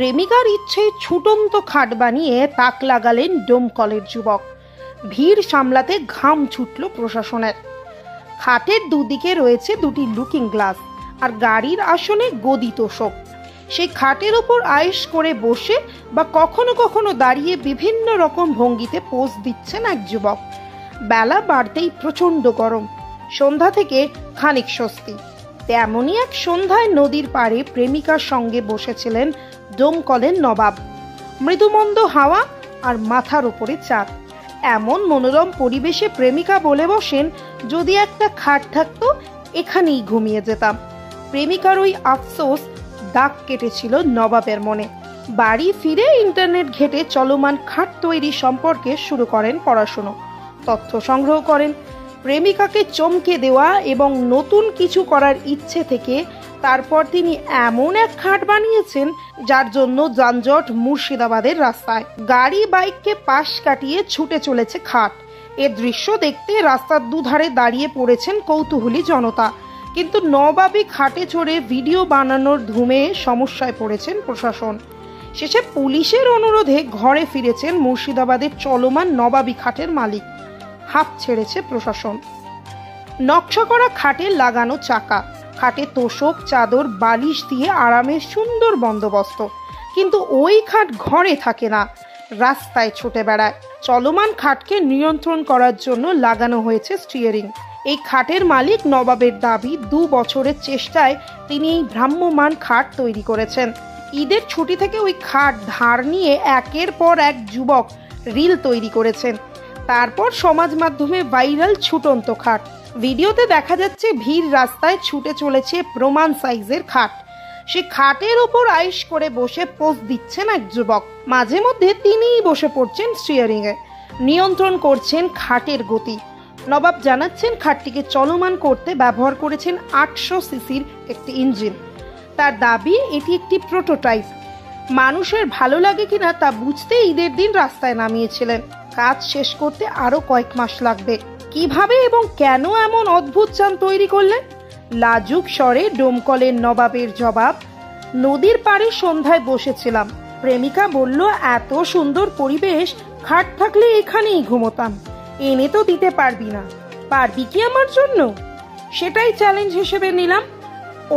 প্রেমিকার ইচ্ছে ছুটন্ত খাট বানিয়ে তাক লাগালেন ডোমকলের যুবক। ভিড় সামলাতে ঘাম ছুটল প্রশাসনের। খাটের দুদিকে রয়েছে দুটি লুকিং গ্লাস আর গাড়ির আসনে গদি তোষক। সেই খাটের ওপর আয়েশ করে বসে বা কখনো কখনো দাঁড়িয়ে বিভিন্ন রকম ভঙ্গিতে পোজ দিচ্ছেন এক যুবক। বেলা বাড়তেই প্রচন্ড গরম, সন্ধ্যা থেকে খানিক স্বস্তি। তেমনই এক সন্ধ্যায় নদীর পাড়ে প্রেমিকার সঙ্গে বসেছিলেন ডোমকলের নবাব। মৃদুমন্দ হাওয়া আর মাথার উপরে চাঁদ। এমন মনোরম পরিবেশে প্রেমিকা বলে বসেন, যদি একটা খাট থাকতো এখানেই ঘুমিয়ে যেতাম। প্রেমিকার ওই আফসোস দাগ কেটেছিল নবাবের মনে। বাড়ি ফিরে ইন্টারনেট ঘেটে চলমান খাট তৈরি সম্পর্কে শুরু করেন পড়াশুনো। তথ্য সংগ্রহ করেন। প্রেমিকাকে চমকে দেওয়া এবং নতুন কিছু করার ইচ্ছে থেকে তারপর তিনি এমন এক খাট বানিয়েছেন যার জন্য যানজট মুর্শিদাবাদের রাস্তায়। গাড়ি বাইককে পাশ কাটিয়ে ছুটে চলেছে খাট। এর দৃশ্য দেখতে রাস্তার দুধারে দাঁড়িয়ে পড়েছেন কৌতূহলী জনতা। কিন্তু নবাবী খাটে চড়ে ভিডিও বানানোর ধুমে সমস্যায় পড়েছেন প্রশাসন। শেষে পুলিশের অনুরোধে ঘরে ফিরেছেন মুর্শিদাবাদের চলমান নবাবী খাটের মালিক। হাঁপ ছেড়েছে প্রশাসন। নকশা করা খাটে লাগানো চাকা, খাটে তোষক, চাদর, বালিশ দিয়ে আরামের সুন্দর বন্দোবস্ত। কিন্তু ওই খাট ঘরে থাকে না, রাস্তায় ছুটে বেড়ায়। চলমান খাটকে নিয়ন্ত্রণ করার জন্য লাগানো হয়েছে স্টিয়ারিং। এই খাটের মালিক নবাবের দাবি, 2 বছরের চেষ্টায় তিনি এই ভ্রাম্যমান খাট তৈরি করেছেন। ঈদের ছুটি থেকে ওই খাট ধার নিয়ে একের পর এক যুবক রিল তৈরি করেছেন। তারপর সমাজ মাধ্যমে ভাইরাল ছুটন্ত খাট। ভিডিওতে দেখা যাচ্ছে ভিড় রাস্তায় ছুটে চলেছে প্রমাণ সাইজের খাট। সে খাটের ওপর আয়েশ করে বসে পোজ দিচ্ছেন এক যুবক। মাঝে মধ্যে তিনিই বসে পড়ছেন স্টিয়ারিং এ, নিয়ন্ত্রণ করছেন খাটের গতি। নবাব জানাচ্ছেন খাটটিকে চলমান করতে ব্যবহার করেছেন 800 সিসির একটি ইঞ্জিন। তার দাবি এটি একটি প্রোটোটাইপ। মানুষের ভালো লাগে কিনা তা বুঝতে ঈদের দিন রাস্তায় নামিয়েছিলেন। কাজ শেষ করতে আরো কয়েক মাস লাগবে। কিভাবে এবং কেন এমন অদ্ভুত যান তৈরি করলেন? লাজুক স্বরে ডোমকলের নবাবের জবাব, নদীর পাড়ে সন্ধ্যায় বসেছিলাম। প্রেমিকা বলল, এত সুন্দর পরিবেশ, খাট থাকলে এখানেই ঘুমোতাম। এনে তো দিতে পারবি না, পারবি কি আমার জন্য? সেটাই চ্যালেঞ্জ হিসেবে নিলাম।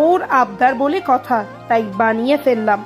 ওর আবদার বলে কথা, তাই বানিয়ে ফেললাম।